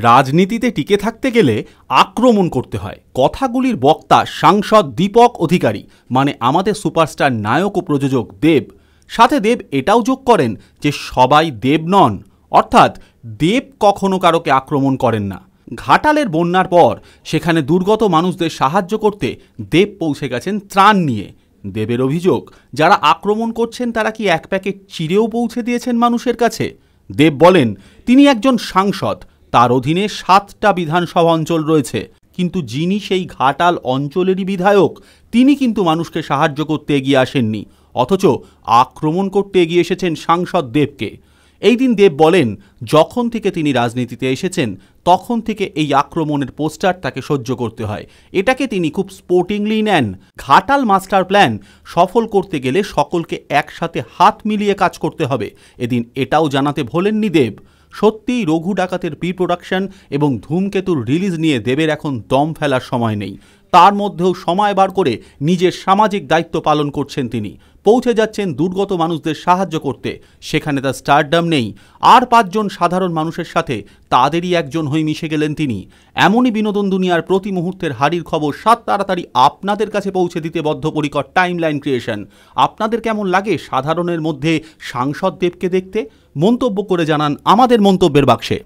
রাজনীতিতে টিকে থাকতে গেলে আক্রমণ করতে হয়। কথাগুলির বক্তা সাংসদ দীপক অধিকারী, মানে আমাদের সুপারস্টার নায়ক ও প্রযোজক দেব। সাথে দেব এটাও যোগ করেন যে সবাই দেব নন, অর্থাৎ দেব কখনো কারোকে আক্রমণ করেন না। ঘাটালের বন্যার পর সেখানে দুর্গত মানুষদের সাহায্য করতে দেব পৌঁছে গেছেন ত্রাণ নিয়ে। দেবের অভিযোগ, যারা আক্রমণ করছেন তারা কি এক প্যাকেট চিড়েও পৌঁছে দিয়েছেন মানুষের কাছে। দেব বলেন তিনি একজন সাংসদ, তার অধীনে 7টা বিধানসভা অঞ্চল রয়েছে, কিন্তু যিনি সেই ঘাটাল অঞ্চলেরই বিধায়ক তিনি কিন্তু মানুষকে সাহায্য করতে এগিয়ে আসেননি, অথচ আক্রমণ করতে এগিয়ে এসেছেন সাংসদ দেবকে। এই দিন দেব বলেন যখন থেকে তিনি রাজনীতিতে এসেছেন তখন থেকে এই আক্রমণের পোস্টার তাকে সহ্য করতে হয়। এটাকে তিনি খুব স্পোর্টিংলি নেন। ঘাটাল মাস্টার প্ল্যান সফল করতে গেলে সকলকে একসাথে হাত মিলিয়ে কাজ করতে হবে। এদিন এটাও জানাতে ভোলেননি দেব। সত্যিই রঘু ডাকাতের প্রি প্রোডাকশন এবং ধূমকেতুর রিলিজ নিয়ে দেবের এখন দম ফেলার সময় নেই। তার মধ্যেও সময় বার করে নিজের সামাজিক দায়িত্ব পালন করছেন তিনি। পৌঁছে যাচ্ছেন দুর্গত মানুষদের সাহায্য করতে। সেখানে তার স্টারডাম নেই, আর 5 জন সাধারণ মানুষের সাথে তাদেরই একজন হয়ে মিশে গেলেন তিনি। এমনই বিনোদন দুনিয়ার প্রতি মুহূর্তের হারির খবর তাড়াতাড়ি আপনাদের কাছে পৌঁছে দিতে বদ্ধপরিকর টাইমলাইন ক্রিয়েশন। আপনাদের কেমন লাগে সাধারণের মধ্যে সাংসদ দেবকে দেখতে? মন্তব্য করে জানান আমাদের মন্তব্যের বাক্সে।